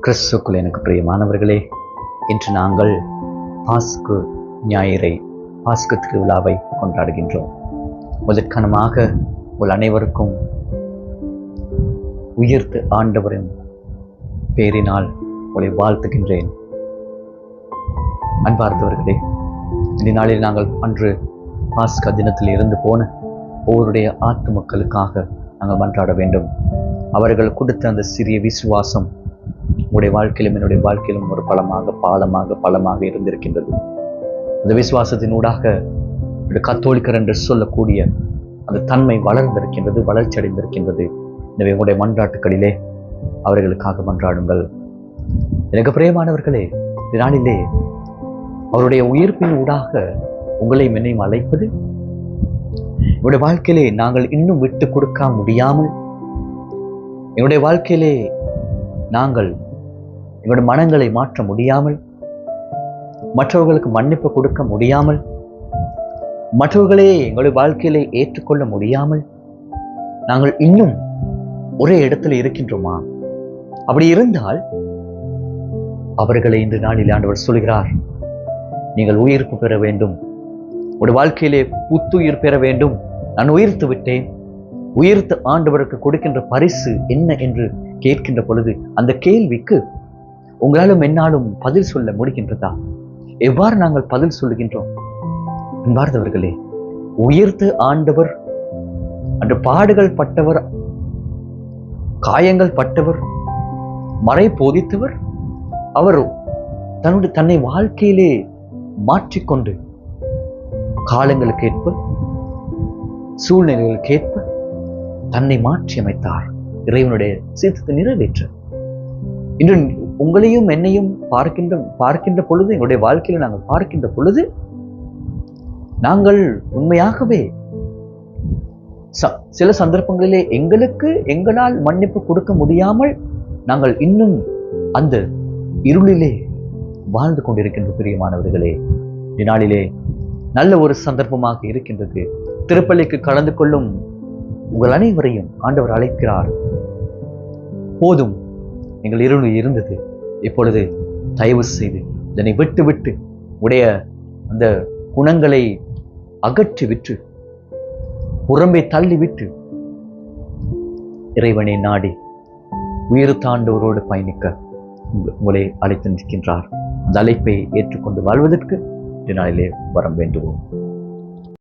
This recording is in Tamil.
கிறிஸ்துக்குள் எனக்கு பிரியமானவர்களே, இன்று நாங்கள் பாஸ்கு ஞாயிறை, பாஸ்கு திருவிழாவை கொண்டாடுகின்றோம். முதற்கணமாக உங்கள் அனைவருக்கும் உயிர்த்து ஆண்டவரின் பேரினால் உங்களை வாழ்த்துகின்றேன். அன்பார்ந்தவர்களே, இந்த நாளில் நாங்கள் அன்று பாஸ்கா தினத்தில் இருந்து போன ஒவ்வொருடைய ஆத்துமக்களுக்காக நாங்கள் மன்றாட வேண்டும். அவர்கள் கொடுத்த அந்த சிறிய விசுவாசம் உங்களுடைய வாழ்க்கையிலும் என்னுடைய வாழ்க்கையிலும் ஒரு பாலமாக இருந்திருக்கின்றது. அந்த விசுவாசத்தினூடாக கத்தோலிக்கர் என்று சொல்லக்கூடிய அந்த தன்மை வளர்ந்திருக்கின்றது, வளர்ச்சி அடைந்திருக்கின்றது. எனவே உங்களுடைய மன்றாட்டுக்களிலே அவர்களுக்காக மன்றாடுங்கள். எனக்கு பிரியமானவர்களே, இந்த நாளிலே அவருடைய உயிர்ப்பின் ஊடாக உங்களையும் என்னையும் அழைப்பது, என்னுடைய வாழ்க்கையிலே நாங்கள் இன்னும் விட்டு கொடுக்க முடியாமல், என்னுடைய வாழ்க்கையிலே நாங்கள் எங்களுடைய மனங்களை மாற்ற முடியாமல், மற்றவர்களுக்கு மன்னிப்பு கொடுக்க முடியாமல், மற்றவர்களே எங்களுடைய வாழ்க்கையிலே ஏற்றுக்கொள்ள முடியாமல் நாங்கள் இன்னும் ஒரே இடத்துல இருக்கின்றோமா? அப்படி இருந்தால் அவர்களை இன்று நாளில் ஆண்டவர் சொல்கிறார், நீங்கள் உயிர்ப்பு பெற வேண்டும், உங்களுடைய வாழ்க்கையிலே புத்துயிர் பெற வேண்டும். நான் உயிர்த்து விட்டேன். உயிர்த்து ஆண்டவருக்கு கொடுக்கின்ற பரிசு என்ன என்று கேட்கின்ற பொழுது அந்த கேள்விக்கு உங்களாலும் என்னாலும் பதில் சொல்ல முடிகின்றதா? எவ்வாறு நாங்கள் பதில் சொல்லுகின்றோம்? அன்பார்ந்தவர்களே, உயிர்த்து ஆண்டவர் அன்று பாடுகள் பட்டவர், காயங்கள் பட்டவர், மறை போதித்தவர், அவர் தன்னை வாழ்க்கையிலே மாற்றிக்கொண்டு காலங்களுக்கு ஏற்ப, சூழ்நிலைகளுக்கு ஏற்ப தன்னை மாற்றி அமைத்தார். இறைவனுடைய சித்தத்தை நிறைவேற்ற இன்று உங்களையும் என்னையும் பார்க்கின்ற பொழுது, எங்களுடைய வாழ்க்கையில நாங்கள் பார்க்கின்ற பொழுது, நாங்கள் உண்மையாகவே சில சந்தர்ப்பங்களிலே எங்களால் மன்னிப்பு கொடுக்க முடியாமல் நாங்கள் இன்னும் அந்த இருளிலே வாழ்ந்து கொண்டிருக்கின்ற பிரியமானவர்களே, இந்நாளிலே நல்ல ஒரு சந்தர்ப்பமாக இருக்கின்றது. திருப்பலிக்கு கலந்து கொள்ளும் உங்கள் அனைவரையும் ஆண்டவர் அழைக்கிறார். போதும், நீங்கள் இருளில் இருந்தது, இப்பொழுது தயவு செய்து இதனை விட்டு உடைய அந்த குணங்களை அகற்றி விட்டு, புறம்பே தள்ளிவிட்டு இறைவனை நாடி உயிர் தாண்டவரோடு பயணிக்க உங்களை அழைத்து நிற்கின்றார். அந்த அழைப்பை ஏற்றுக்கொண்டு வாழ்வதற்கு இந்த நாளிலே வரம் வேண்டுவோம்.